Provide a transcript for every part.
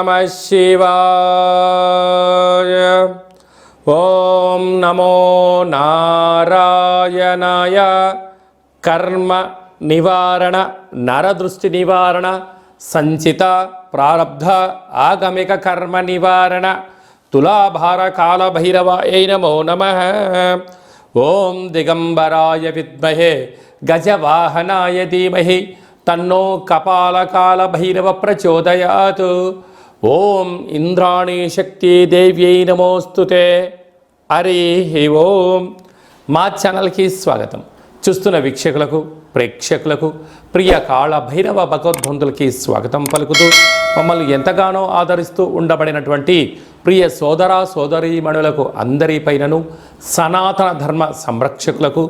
నమః శివాయ. ఓం నమో నారాయణాయ. కర్మ నివారణ, నరదృష్టి నివారణ, సంచిత ప్రారబ్ధ ఆగమిక కర్మ నివారణ, తులాభార కాల భైరవాయ నమో నమః. ఓం దిగంబరాయ విద్మహే గజవాహనాయ ధీమహి తన్నో కపాలకాల భైరవ ప్రచోదయాత్. ఓం ఇంద్రాణీ శక్తి దేవ్యై నమోస్తుతే. హరి ఓం. మా ఛానల్కి స్వాగతం. చూస్తున్న వీక్షకులకు, ప్రేక్షకులకు, ప్రియ కాళ భైరవ భగవద్బంధులకి స్వాగతం పలుకుతూ, మమ్మల్ని ఎంతగానో ఆదరిస్తూ ఉండబడినటువంటి ప్రియ సోదర సోదరీమణులకు అందరిపైనను, సనాతన ధర్మ సంరక్షకులకు,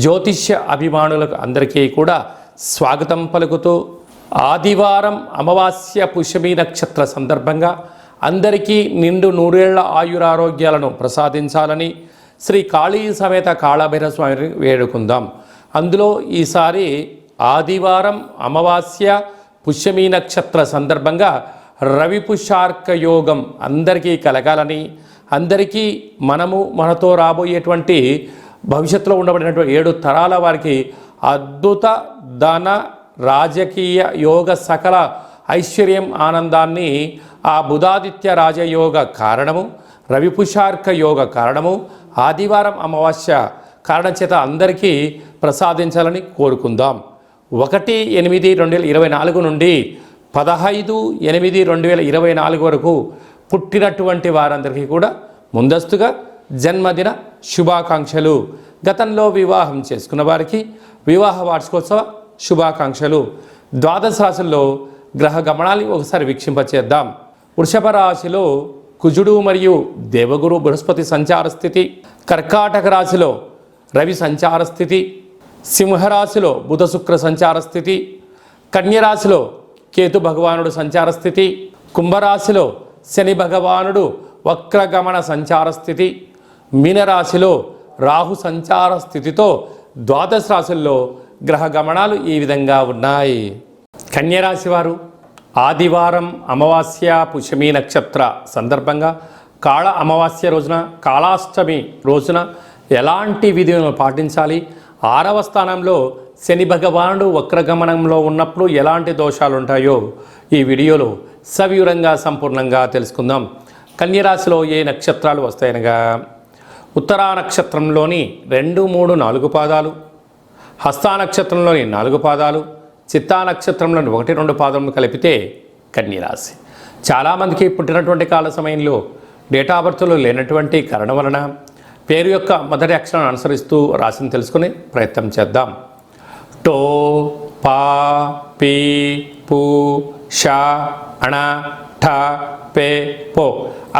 జ్యోతిష్య అభిమానులకు అందరికీ కూడా స్వాగతం పలుకుతూ, ఆదివారం అమావాస్య పుష్యమి నక్షత్ర సందర్భంగా అందరికీ నిండు నూరేళ్ల ఆయురారోగ్యాలను ప్రసాదించాలని శ్రీ కాళీ సమేత కాళభైరవ స్వామిని వేడుకుందాం. అందులో ఈసారి ఆదివారం అమావాస్య పుష్యమి నక్షత్ర సందర్భంగా రవి పుష్యార్క యోగం అందరికీ కలగాలని, అందరికీ మనతో రాబోయేటువంటి భవిష్యత్తులో ఉండబడినటువంటి 7 తరాల వారికి అద్భుత ధన రాజకీయ యోగ సకల ఐశ్వర్యం ఆనందాన్ని ఆ బుధాదిత్య రాజయోగ కారణము, రవి పుష్యార్క యోగ కారణము, ఆదివారం అమావాస్య కారణం చేత అందరికీ ప్రసాదించాలని కోరుకుందాం. 1/8/2024 నుండి 15/8/2024 వరకు పుట్టినటువంటి వారందరికీ కూడా ముందస్తుగా జన్మదిన శుభాకాంక్షలు. గతంలో వివాహం చేసుకున్న వారికి వివాహ వార్షికోత్సవ శుభాకాంక్షలు. ద్వాదశ రాశుల్లో గ్రహ గమనాన్ని ఒకసారి వీక్షింపచేద్దాం. వృషభ రాశిలో కుజుడు మరియు దేవగురు బృహస్పతి సంచార స్థితి, కర్కాటక రాశిలో రవి సంచార స్థితి, సింహరాశిలో బుధ శుక్ర సంచార స్థితి, కన్యరాశిలో కేతు భగవానుడు సంచార స్థితి, కుంభరాశిలో శని భగవానుడు వక్రగమన సంచార స్థితి, మీనరాశిలో రాహు సంచార స్థితితో ద్వాదశ రాశుల్లో గ్రహ గమనాలు ఈ విధంగా ఉన్నాయి. కన్యరాశి వారు ఆదివారం అమావాస్య పుష్యమి నక్షత్ర సందర్భంగా కాళ అమావాస్య రోజున, కాళాష్టమి రోజున ఎలాంటి విధులను పాటించాలి, 6వ స్థానంలో శని భగవానుడు వక్రగమనంలో ఉన్నప్పుడు ఎలాంటి దోషాలు ఉంటాయో ఈ వీడియోలో సవివరంగా సంపూర్ణంగా తెలుసుకుందాం. కన్యరాశిలో ఏ నక్షత్రాలు వస్తాయనగా ఉత్తరా నక్షత్రంలోని 2, 3, 4 పాదాలు, హస్తా నక్షత్రంలోని 4 పాదాలు, చిత్తా నక్షత్రంలోని 1, 2 పాదములు కలిపితే కన్యరాశి. చాలామందికి పుట్టినటువంటి కాల సమయంలో డేటా ఆఫ్ బర్త్లో లేనటువంటి కారణం వలన పేరు యొక్క మొదటి అక్షరాన్ని అనుసరిస్తూ రాశిని తెలుసుకునే ప్రయత్నం చేద్దాం. టో, పా, పీ, పు, ష, అణ, ఠ, పే, పో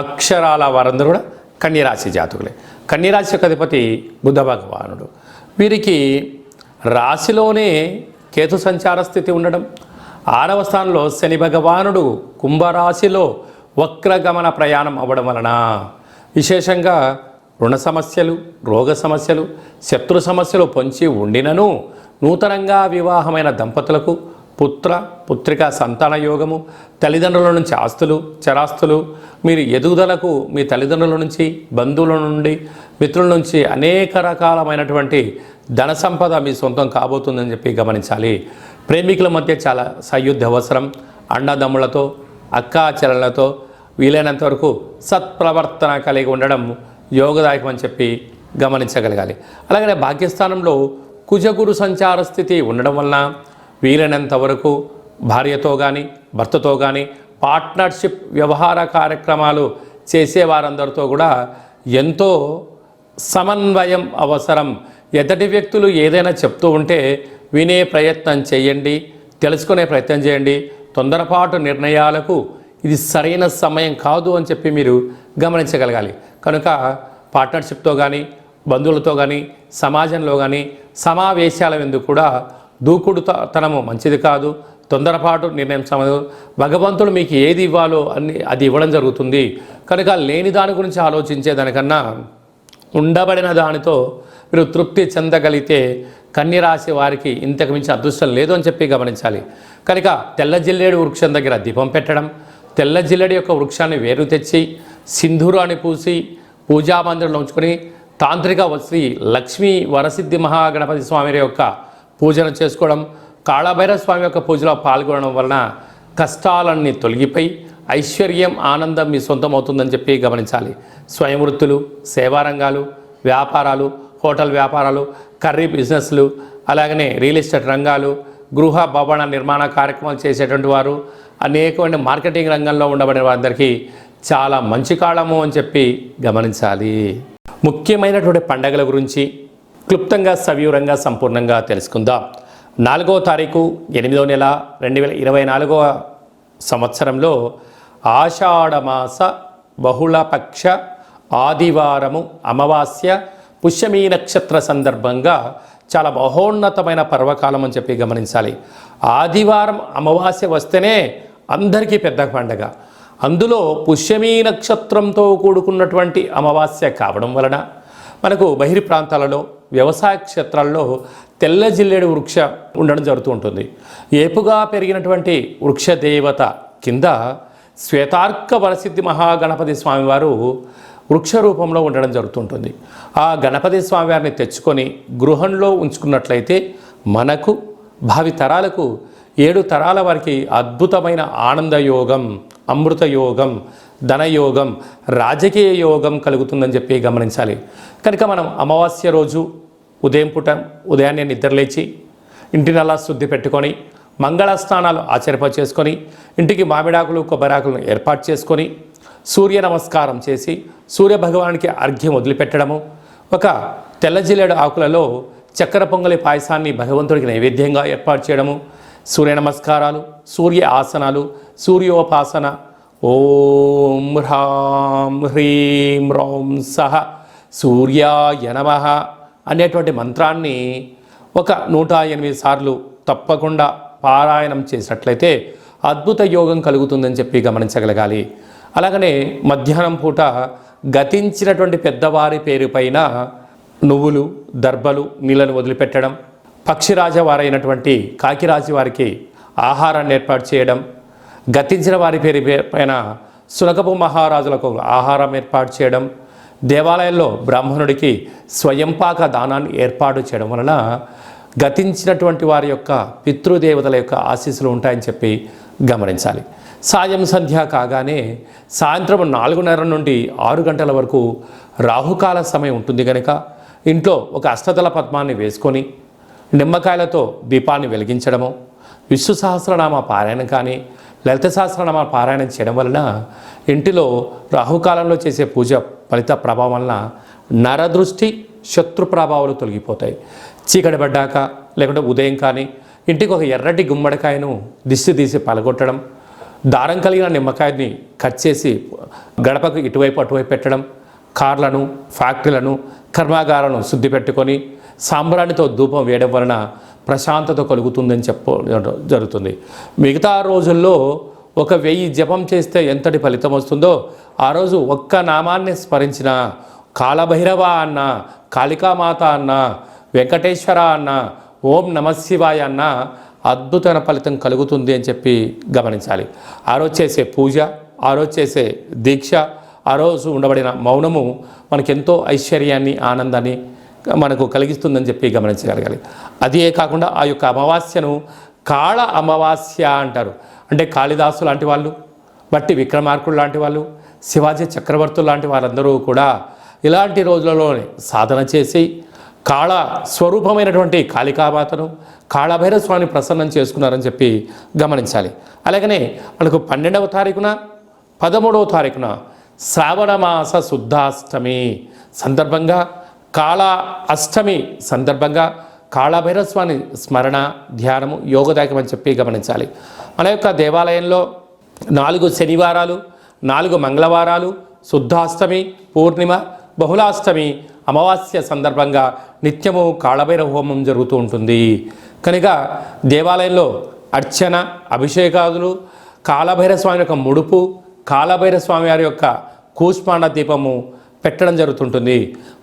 అక్షరాల వారందరూ కూడా కన్యరాశి జాతకులే. కన్యరాశి యొక్క అధిపతి బుధ భగవానుడు. వీరికి రాశిలోనే కేతు సంచార స్థితి ఉండడం, 6వ స్థానంలో శని భగవానుడు కుంభరాశిలో వక్రగమన ప్రయాణం అవ్వడం వలన విశేషంగా రుణ సమస్యలు, రోగ సమస్యలు, శత్రు సమస్యలు పొంచి ఉండినను నూతనంగా వివాహమైన దంపతులకు పుత్ర పుత్రిక సంతాన యోగము, తల్లిదండ్రుల నుంచి ఆస్తులు చరాస్తులు, మీరు ఎదుగుదలకు మీ తల్లిదండ్రుల నుంచి, బంధువుల నుండి, మిత్రుల నుంచి అనేక రకాలమైనటువంటి ధన సంపద మీ సొంతం కాబోతుందని చెప్పి గమనించాలి. ప్రేమికుల మధ్య చాలా సయుద్ధ అవసరం. అన్నదమ్ములతో, అక్కా చెల్లెలతో వీలైనంత వరకు సత్ప్రవర్తన కలిగి ఉండడం యోగదాయకం అని చెప్పి గమనించగలగాలి. అలాగనే భాగ్యస్థానంలో కుజగురు సంచార స్థితి ఉండడం వలన వీలైనంత వరకు భార్యతో కానీ భర్తతో కానీ పార్ట్నర్షిప్ వ్యవహార కార్యక్రమాలు చేసేవారందరితో కూడా ఎంతో సమన్వయం అవసరం. ఎదుటి వ్యక్తులు ఏదైనా చెప్తూ ఉంటే వినే ప్రయత్నం చేయండి, తెలుసుకునే ప్రయత్నం చేయండి. తొందరపాటు నిర్ణయాలకు ఇది సరైన సమయం కాదు అని చెప్పి మీరు గమనించగలగాలి. కనుక పార్ట్నర్షిప్తో కానీ, బంధువులతో కానీ, సమాజంలో కానీ సమావేశాల ఎందుకు కూడా దూకుడుతనము మంచిది కాదు. తొందరపాటు నిర్ణయం సమయం. భగవంతుడు మీకు ఏది ఇవ్వాలో అది ఇవ్వడం జరుగుతుంది. కనుక లేని దాని గురించి ఆలోచించేదానికన్నా ఉండబడిన దానితో మీరు తృప్తి చెందగలిగితే కన్యరాశి వారికి ఇంతకు మించి అదృష్టం లేదు అని చెప్పి గమనించాలి. కనుక తెల్ల జిల్లేడు వృక్షం దగ్గర దీపం పెట్టడం, తెల్ల జిల్లడి యొక్క వృక్షాన్ని వేరు తెచ్చి సింధూరాన్ని పూసి పూజామందిరంలో ఉంచుకొని తాంత్రిక శ్రీ లక్ష్మీ వరసిద్ధి మహాగణపతి స్వామి యొక్క పూజను చేసుకోవడం, కాళభైరవ స్వామి యొక్క పూజలో పాల్గొనడం వలన కష్టాలన్నీ తొలగిపోయి ఐశ్వర్యం ఆనందం మీ సొంతం అవుతుందని చెప్పి గమనించాలి. స్వయం వృత్తులు, సేవారంగాలు, వ్యాపారాలు, హోటల్ వ్యాపారాలు, కర్రీ బిజినెస్లు, అలాగనే రియల్ ఎస్టేట్ రంగాలు, గృహ భవన నిర్మాణ కార్యక్రమాలు చేసేటువంటి వారు, అనేకమైన మార్కెటింగ్ రంగంలో ఉండబడిన వారందరికీ చాలా మంచి కాలము అని చెప్పి గమనించాలి. ముఖ్యమైనటువంటి పండగల గురించి క్లుప్తంగా సవివరంగా సంపూర్ణంగా తెలుసుకుందాం. 4వ తారీఖు 8వ నెల 2024 సంవత్సరంలో ఆషాఢమాస బహుళపక్ష ఆదివారము అమావాస్య పుష్యమీ నక్షత్ర సందర్భంగా చాలా మహోన్నతమైన పర్వకాలం అని చెప్పి గమనించాలి. ఆదివారం అమావాస్య వస్తేనే అందరికీ పెద్ద పండగ. అందులో పుష్యమీ నక్షత్రంతో కూడుకున్నటువంటి అమావాస్య కావడం వలన మనకు బహిర్ ప్రాంతాలలో వ్యవసాయ క్షేత్రాల్లో తెల్ల జిల్లేడు వృక్ష ఉండడం జరుగుతూ ఉంటుంది. ఏపుగా పెరిగినటువంటి వృక్ష దేవత కింద శ్వేతార్క వరసిద్ధి మహాగణపతి స్వామివారు వృక్ష రూపంలో ఉండడం జరుగుతుంటుంది. ఆ గణపతి స్వామివారిని తెచ్చుకొని గృహంలో ఉంచుకున్నట్లయితే మనకు భావి తరాలకు 7 తరాల వారికి అద్భుతమైన ఆనంద యోగం, అమృత యోగం, ధనయోగం, రాజకీయ యోగం కలుగుతుందని చెప్పి గమనించాలి. కనుక మనం అమావాస్య రోజు ఉదయాన్నే నిద్రలేచి ఇంటినల్లా శుద్ధి పెట్టుకొని మంగళ స్నానాలు చేసుకొని ఇంటికి మామిడాకులు కొబ్బరాకులను ఏర్పాటు చేసుకొని సూర్య నమస్కారం చేసి సూర్య భగవానికి అర్ఘ్యం వదిలిపెట్టడము, ఒక తెల్ల జిల్లేడు ఆకులలో చక్కెర పొంగలి పాయసాన్ని భగవంతుడికి నైవేద్యంగా ఏర్పాటు చేయడము, సూర్య నమస్కారాలు, సూర్య ఆసనాలు, సూర్యోపాసన, ఓం హ్రాం హ్రీం రౌం సహ సూర్యాయ నమః అనేటువంటి మంత్రాన్ని ఒక 108 సార్లు తప్పకుండా పారాయణం చేసినట్లయితే అద్భుత యోగం కలుగుతుందని చెప్పి గమనించగలగాలి. అలాగనే మధ్యాహ్నం పూట గతించినటువంటి పెద్దవారి పేరు పైన నువ్వులు, దర్భలు, నీళ్ళను వదిలిపెట్టడం, పక్షిరాజ వారైనటువంటి కాకిరాజు వారికి ఆహారాన్ని ఏర్పాటు చేయడం, గతించిన వారి పేరు పైన సునకపు మహారాజులకు ఆహారం ఏర్పాటు చేయడం, దేవాలయంలో బ్రాహ్మణుడికి స్వయంపాక దానాన్ని ఏర్పాటు చేయడం వలన గతించినటువంటి వారి యొక్క పితృదేవతల యొక్క ఆశీస్సులు ఉంటాయని చెప్పి గమనించాలి. సాయం సంధ్య కాగానే సాయంత్రం 4:30 నుండి 6 గంటల వరకు రాహుకాల సమయం ఉంటుంది కనుక ఇంట్లో ఒక అష్టదళ పద్మాన్ని వేసుకొని నిమ్మకాయలతో దీపాన్ని వెలిగించడము, విష్ణు సహస్రనామ పారాయణం కానీ లలిత సహస్రనామ పారాయణం చేయడం వలన ఇంటిలో రాహుకాలంలో చేసే పూజ ఫలిత ప్రభావం వలన నరదృష్టి, శత్రు ప్రభావాలు తొలగిపోతాయి. చీకటి పడ్డాక లేకుంటే ఉదయం కానీ ఇంటికి ఒక ఎర్రటి గుమ్మడికాయను దిష్టి తీసి పలగొట్టడం, దారం కలిగిన నిమ్మకాయని కట్ చేసి గడపకు ఇటువైపు అటువైపు పెట్టడం, కార్లను, ఫ్యాక్టరీలను, కర్మాగారాలను శుద్ధి పెట్టుకొని సాంబ్రాణితో ధూపం వేయడం వలన ప్రశాంతత కలుగుతుందని జరుగుతుంది. మిగతా రోజుల్లో 1000 జపం చేస్తే ఎంతటి ఫలితం వస్తుందో ఆ రోజు ఒక్క నామాన్ని స్మరించిన కాళభైరవ అన్న, కాళికామాత అన్న, వెంకటేశ్వర అన్న, ఓం నమశివాయ అన్న అద్భుతమైన ఫలితం కలుగుతుంది అని చెప్పి గమనించాలి. ఆ రోజు చేసే పూజ, ఆ రోజు చేసే దీక్ష, ఆ రోజు ఉండబడిన మౌనము మనకెంతో ఐశ్వర్యాన్ని, ఆనందాన్ని మనకు కలిగిస్తుందని చెప్పి గమనించగలగాలి. అదే కాకుండా ఆ యొక్క అమావాస్యను కాళ అమావాస్య అంటారు. అంటే కాళిదాసు లాంటి వాళ్ళు, బట్టి విక్రమార్కుడు లాంటి వాళ్ళు, శివాజీ చక్రవర్తులు లాంటి వారందరూ కూడా ఇలాంటి రోజులలోనే సాధన చేసి కాళ స్వరూపమైనటువంటి కాళికామాతను, కాళభైరవ స్వామిని ప్రసన్నం చేసుకున్నారని చెప్పి గమనించాలి. అలాగనే మనకు 12వ తారీఖున 13వ తారీఖున శ్రావణమాస శుద్ధాష్టమి సందర్భంగా, కాళ అష్టమి సందర్భంగా కాళభైరవ స్వామి స్మరణ, ధ్యానము యోగదాయకం అని చెప్పి గమనించాలి. మన యొక్క దేవాలయంలో 4 శనివారాలు, 4 మంగళవారాలు, శుద్ధాష్టమి, పూర్ణిమ, బహుళాష్టమి, అమావాస్య సందర్భంగా నిత్యము కాళభైరవ హోమం జరుగుతూ ఉంటుంది. కనుక దేవాలయంలో అర్చన, అభిషేకాదులు, కాళభైరవ స్వామి యొక్క ముడుపు, కాళభైరవ స్వామి వారి యొక్క కూష్మాండ దీపము పెట్టడం జరుగుతుంటుంది.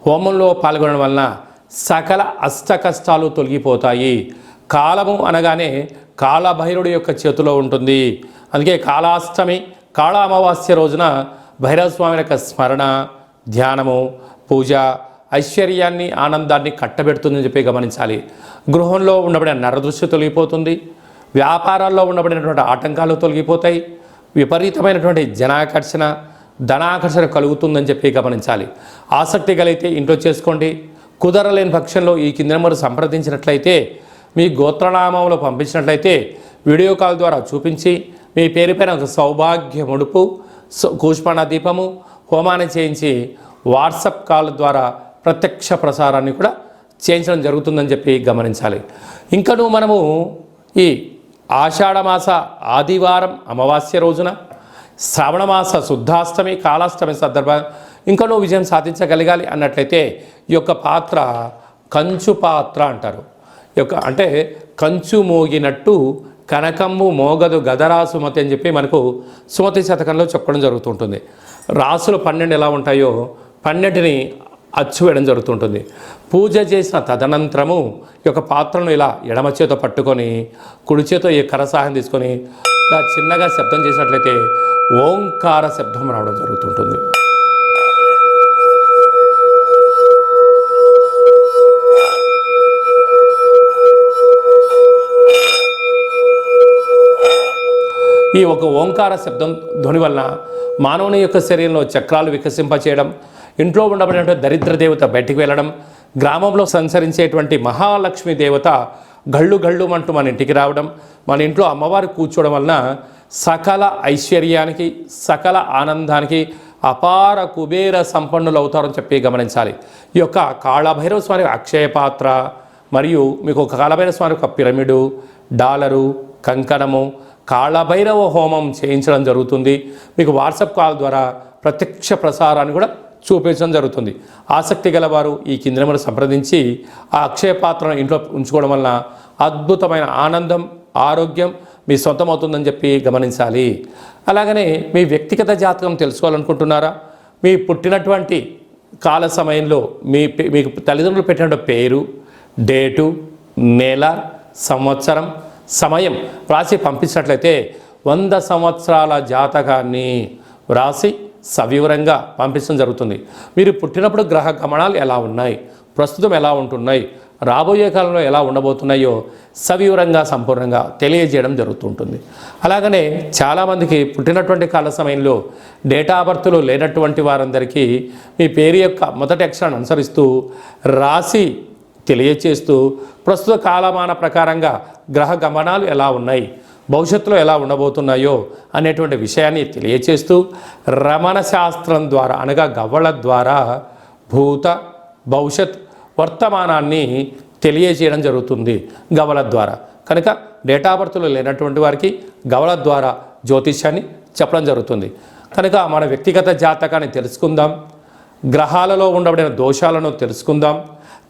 హోమంలో పాల్గొనడం వలన సకల అష్ట కష్టాలు తొలగిపోతాయి. కాలము అనగానే కాళభైరుడి యొక్క చేతిలో ఉంటుంది. అందుకే కాళాష్టమి, కాళ అమావాస్య రోజున భైరవ స్వామి యొక్క స్మరణ, ధ్యానము, పూజ ఐశ్వర్యాన్ని, ఆనందాన్ని కట్టబెడుతుందని చెప్పి గమనించాలి. గృహంలో ఉండబడిన నరదృష్టి తొలగిపోతుంది. వ్యాపారాల్లో ఉండబడినటువంటి ఆటంకాలు తొలగిపోతాయి. విపరీతమైనటువంటి జనాకర్షణ, ధనాకర్షణ కలుగుతుందని చెప్పి గమనించాలి. ఆసక్తి కలిగితే ఇంట్లో చేసుకోండి. కుదరలేని పక్షంలో ఈ కింద నెంబర్ సంప్రదించినట్లయితే, మీ గోత్రనామంలో పంపించినట్లయితే వీడియో కాల్ ద్వారా చూపించి మీ పేరుపైన ఒక సౌభాగ్య ముడుపు, కూష్మాణ దీపము, హోమాన్ని చేయించి వాట్సాప్ కాల్ ద్వారా ప్రత్యక్ష ప్రసారాన్ని కూడా చేయించడం జరుగుతుందని చెప్పి గమనించాలి. ఇంకను మనము ఈ ఆషాఢమాస ఆదివారం అమావాస్య రోజున, శ్రావణమాస శుద్ధాష్టమి, కాళాష్టమి సందర్భంగా ఇంకనూ విజయం సాధించగలగాలి అన్నట్లయితే ఈ యొక్క పాత్ర కంచు పాత్ర అంటారు. ఈ యొక్క అంటే కంచు మోగినట్టు కనకమ్ము మోగదు గదరా సుమతి అని చెప్పి మనకు సుమతి శతకంలో చెప్పడం జరుగుతుంటుంది. రాసులు 12 ఎలా ఉంటాయో 12ని అచ్చు వేయడం జరుగుతుంటుంది. పూజ చేసిన తదనంతరము ఈ యొక్క పాత్రను ఇలా ఎడమ చేతో పట్టుకొని కుడి చేతో ఈ కరసాహం తీసుకొని ఇలా చిన్నగా శబ్దం చేసినట్లయితే ఓంకార శబ్దం రావడం జరుగుతుంటుంది. ఈ ఒక ఓంకార శబ్దం ధ్వని వలన మానవుని యొక్క శరీరంలో చక్రాలు వికసింపచేయడం, ఇంట్లో ఉండబడినటువంటి దరిద్ర దేవత బయటికి వెళ్ళడం, గ్రామంలో సంచరించేటువంటి మహాలక్ష్మి దేవత గళ్ళు గళ్ళు అంటూ మన ఇంటికి రావడం, మన ఇంట్లో అమ్మవారు కూర్చోవడం వలన సకల ఐశ్వర్యానికి, సకల ఆనందానికి అపార కుబేర సంపన్నులు అవుతారని చెప్పి గమనించాలి. ఈ యొక్క కాళభైరవ స్వామి అక్షయ పాత్ర మరియు మీకు ఒక కాళభైరవ స్వామి ఒక పిరమిడు, డాలరు, కంకణము, కాళభైరవ హోమం చేయించడం జరుగుతుంది. మీకు వాట్సాప్ కాల్ ద్వారా ప్రత్యక్ష ప్రసారాన్ని కూడా చూపించడం జరుగుతుంది. ఆసక్తి గలవారు ఈ కింది నెంబర్ను సంప్రదించి ఆ అక్షయ పాత్రను ఇంట్లో ఉంచుకోవడం వలన అద్భుతమైన ఆనందం, ఆరోగ్యం మీ సొంతమవుతుందని చెప్పి గమనించాలి. అలాగనే మీ వ్యక్తిగత జాతకం తెలుసుకోవాలనుకుంటున్నారా? మీ పుట్టినటువంటి కాల సమయంలో మీకు తల్లిదండ్రులు పెట్టిన పేరు, డేటు, నెల, సంవత్సరం, సమయం రాసి పంపించినట్లయితే 100 సంవత్సరాల జాతకాన్ని రాసి సవివరంగా పంపించడం జరుగుతుంది. మీరు పుట్టినప్పుడు గ్రహ గమనాలు ఎలా ఉన్నాయి, ప్రస్తుతం ఎలా ఉంటున్నాయి, రాబోయే కాలంలో ఎలా ఉండబోతున్నాయో సవివరంగా సంపూర్ణంగా తెలియజేయడం జరుగుతుంటుంది. అలాగనే చాలామందికి పుట్టినటువంటి కాల సమయంలో డేటా బర్త్లు లేనటువంటి వారందరికీ మీ పేరు యొక్క మొదటి అక్షరాన్ని అనుసరిస్తూ రాసి తెలియచేస్తూ ప్రస్తుత కాలమాన ప్రకారంగా గ్రహ గమనాలు ఎలా ఉన్నాయి, భవిష్యత్తులో ఎలా ఉండబోతున్నాయో అనేటువంటి విషయాన్ని తెలియచేస్తూ రమణ శాస్త్రం ద్వారా అనగా గవ్వల ద్వారా భూత, భవిష్యత్, వర్తమానాన్ని తెలియజేయడం జరుగుతుంది గవ్వల ద్వారా. కనుక డేటా బర్త్లు లేనటువంటి వారికి గవ్వల ద్వారా జ్యోతిష్యాన్ని చెప్పడం జరుగుతుంది. కనుక మన వ్యక్తిగత జాతకాన్ని తెలుసుకుందాం, గ్రహాలలో ఉండబడిన దోషాలను తెలుసుకుందాం,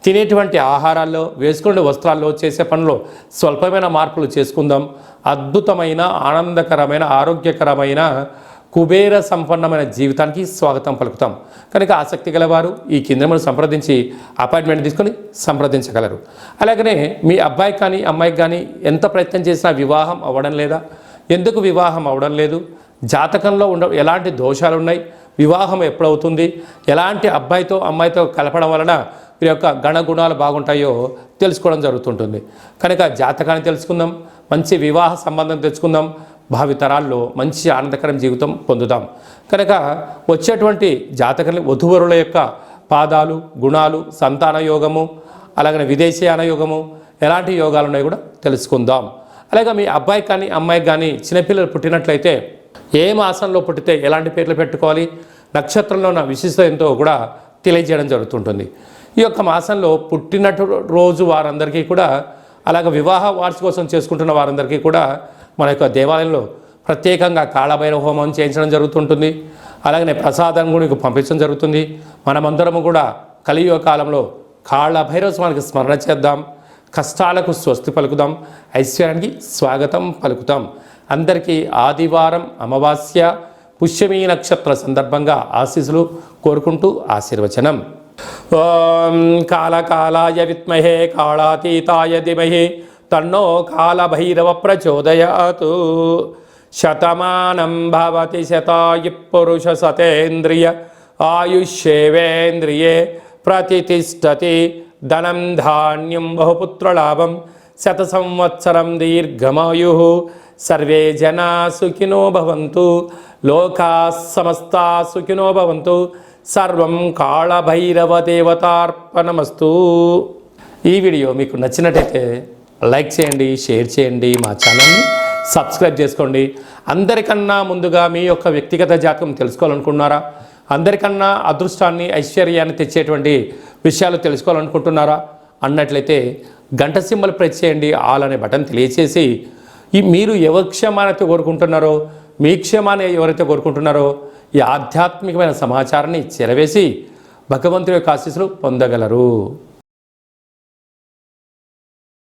తినేటువంటి ఆహారాల్లో, వేసుకునే వస్త్రాల్లో, చేసే పనుల్లో స్వల్పమైన మార్పులు చేసుకుందాం. అద్భుతమైన, ఆనందకరమైన, ఆరోగ్యకరమైన, కుబేర సంపన్నమైన జీవితానికి స్వాగతం పలుకుతాం. కనుక ఆసక్తి గలవారు ఈ కింద సంప్రదించి అపాయింట్మెంట్ తీసుకొని సంప్రదించగలరు. అలాగనే మీ అబ్బాయికి కానీ అమ్మాయికి కానీ ఎంత ప్రయత్నం చేసినా వివాహం అవ్వడం లేదా? ఎందుకు వివాహం అవ్వడం లేదు? జాతకంలో ఎలాంటి దోషాలు ఉన్నాయి, వివాహం ఎప్పుడవుతుంది, ఎలాంటి అబ్బాయితో అమ్మాయితో కలపడం వలన వీరి యొక్క గణగుణాలు బాగుంటాయో తెలుసుకోవడం జరుగుతుంటుంది. కనుక జాతకాన్ని తెలుసుకుందాం, మంచి వివాహ సంబంధం తెచ్చుకుందాం, భావితరాల్లో మంచి ఆనందకరం జీవితం పొందుదాం. కనుక వచ్చేటువంటి జాతకాన్ని వధువరుల యొక్క పాదాలు, గుణాలు, సంతాన యోగము, అలాగే విదేశీయాన యోగము, ఎలాంటి యోగాలు ఉన్నాయో కూడా తెలుసుకుందాం. అలాగే మీ అబ్బాయికి కానీ అమ్మాయికి కానీ చిన్నపిల్లలు పుట్టినట్లయితే ఏ మాసంలో పుట్టితే ఎలాంటి పేర్లు పెట్టుకోవాలి, నక్షత్రంలో ఉన్న విశిష్టత ఎంతో కూడా తెలియజేయడం జరుగుతుంటుంది. ఈ యొక్క మాసంలో పుట్టినటు రోజు వారందరికీ కూడా, అలాగే వివాహ వార్షికోత్సవం చేసుకుంటున్న వారందరికీ కూడా మన యొక్క దేవాలయంలో ప్రత్యేకంగా కాళభైరవ హోమం చేయించడం జరుగుతుంటుంది. అలాగనే ప్రసాదం కూడా మీకు పంపించడం జరుగుతుంది. మనమందరము కూడా కలియుగ కాలంలో కాళభైరవ స్వామికి స్మరణ చేద్దాం, కష్టాలకు స్వస్తి పలుకుదాం, ఐశ్వర్యానికి స్వాగతం పలుకుతాం. అందరికీ ఆదివారం అమావాస్య పుష్యమీ నక్షత్ర సందర్భంగా ఆశీస్సులు కోరుకుంటూ ఆశీర్వచనం. ఓం కాళకాలాయ విద్మహే కాళాతీతాయ ధీమహి తన్నో కాళభైరవ ప్రచోదయాత్. శతమానం భవతి శతాయు పురుష సతేంద్రియ ఆయుష్యేవేంద్రియే ప్రతిష్టతి ధనం ధాన్యం బహుపుత్రలాభం శత సంవత్సరం దీర్ఘమాయు సర్వే జనా సుఖినో భవంతు లోకా సమస్తా సుఖినో భవంతు సర్వం కాళభైరవ దేవతార్పణమస్తు. ఈ వీడియో మీకు నచ్చినట్టయితే లైక్ చేయండి, షేర్ చేయండి, మా ఛానల్ని సబ్స్క్రైబ్ చేసుకోండి. అందరికన్నా ముందుగా మీ యొక్క వ్యక్తిగత జాతకం తెలుసుకోవాలనుకుంటున్నారా? అందరికన్నా అదృష్టాన్ని ఐశ్వర్యాన్ని తెచ్చేటువంటి విషయాలు తెలుసుకోవాలనుకుంటున్నారా అన్నట్లయితే గంట సింబల్ ప్రెస్ చేయండి, ఆల్ అనే బటన్ తెలియచేసి మీరు ఎవరి క్షేమాన్ని కోరుకుంటున్నారో, మీ క్షేమాన్ని ఎవరైతే కోరుకుంటున్నారో ఈ ఆధ్యాత్మికమైన సమాచారాన్ని చేరవేసి భగవంతుడి యొక్క ఆశీస్సులు పొందగలరు.